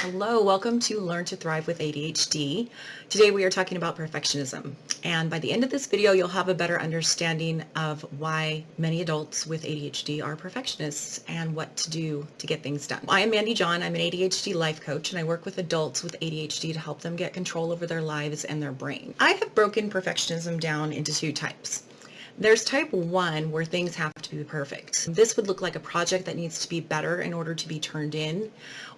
Hello, welcome to Learn to Thrive with ADHD. Today we are talking about perfectionism, and by the end of this video you'll have a better understanding of why many adults with ADHD are perfectionists and what to do to get things done. I am Mandy John. I'm an ADHD life coach, and I work with adults with ADHD to help them get control over their lives and their brain. I have broken perfectionism down into two types. There's type 1 where things have to be perfect. This would look like a project that needs to be better in order to be turned in,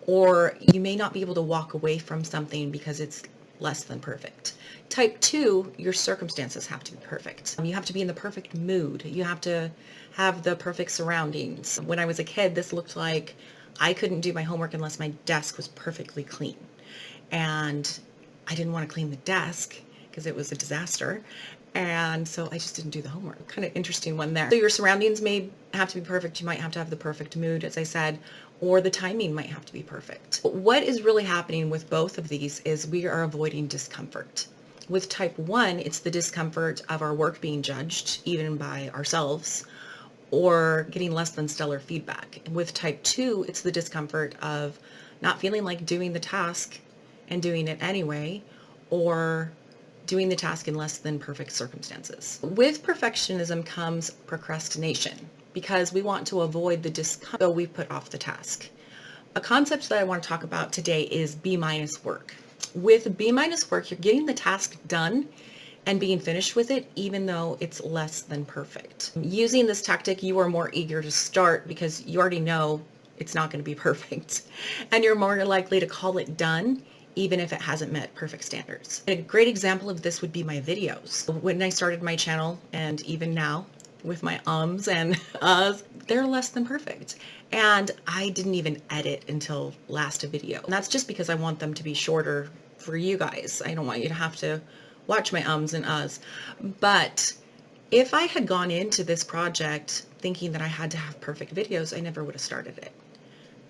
or you may not be able to walk away from something because it's less than perfect. Type 2, your circumstances have to be perfect. You have to be in the perfect mood. You have to have the perfect surroundings. When I was a kid, this looked like I couldn't do my homework unless my desk was perfectly clean. And I didn't want to clean the desk because it was a disaster. And so I just didn't do the homework. Kind of interesting one there. So your surroundings may have to be perfect. You might have to have the perfect mood, as I said, or the timing might have to be perfect. What is really happening with both of these is we are avoiding discomfort. With type 1, it's the discomfort of our work being judged, even by ourselves, or getting less than stellar feedback. And with type 2, it's the discomfort of not feeling like doing the task and doing it anyway, or doing the task in less than perfect circumstances. With perfectionism comes procrastination, because we want to avoid the discomfort, so we put off the task. A concept that I want to talk about today is B- work. With B- work, you're getting the task done and being finished with it, even though it's less than perfect. Using this tactic, you are more eager to start because you already know it's not going to be perfect, and you're more likely to call it done even if it hasn't met perfect standards. A great example of this would be my videos. When I started my channel, and even now with my ums and uhs, they're less than perfect. And I didn't even edit until last video. And that's just because I want them to be shorter for you guys. I don't want you to have to watch my ums and uhs. But if I had gone into this project thinking that I had to have perfect videos, I never would have started it.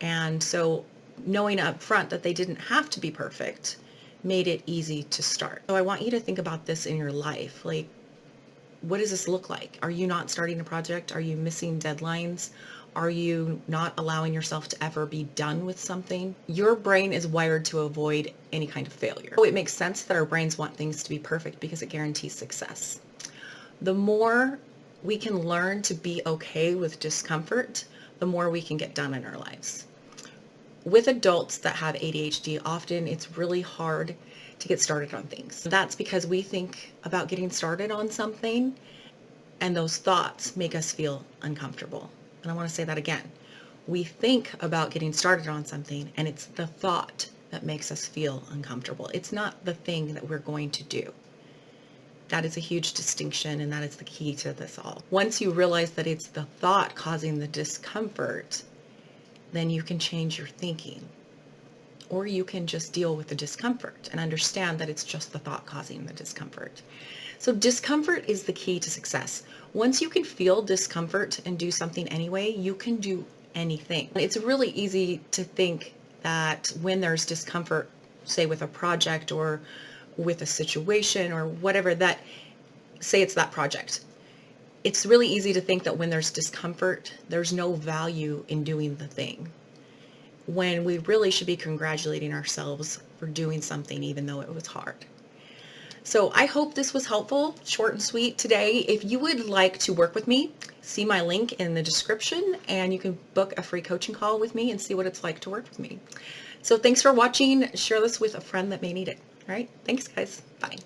And so knowing up front that they didn't have to be perfect made it easy to start. So I want you to think about this in your life. Like, what does this look like? Are you not starting a project? Are you missing deadlines? Are you not allowing yourself to ever be done with something? Your brain is wired to avoid any kind of failure. So it makes sense that our brains want things to be perfect because it guarantees success. The more we can learn to be okay with discomfort, the more we can get done in our lives. With adults that have ADHD, often it's really hard to get started on things. That's because we think about getting started on something, and those thoughts make us feel uncomfortable. And I want to say that again. We think about getting started on something, and it's the thought that makes us feel uncomfortable. It's not the thing that we're going to do. That is a huge distinction, and that is the key to this all. Once you realize that it's the thought causing the discomfort, then you can change your thinking. Or you can just deal with the discomfort and understand that it's just the thought causing the discomfort. So discomfort is the key to success. Once you can feel discomfort and do something anyway, you can do anything. It's really easy to think that when there's discomfort, say with a project or with a situation or whatever, that say it's that project. It's really easy to think that when there's discomfort, there's no value in doing the thing, when we really should be congratulating ourselves for doing something even though it was hard. So I hope this was helpful, short and sweet today. If you would like to work with me, see my link in the description, and you can book a free coaching call with me and see what it's like to work with me. So thanks for watching. Share this with a friend that may need it. All right, thanks guys. Bye.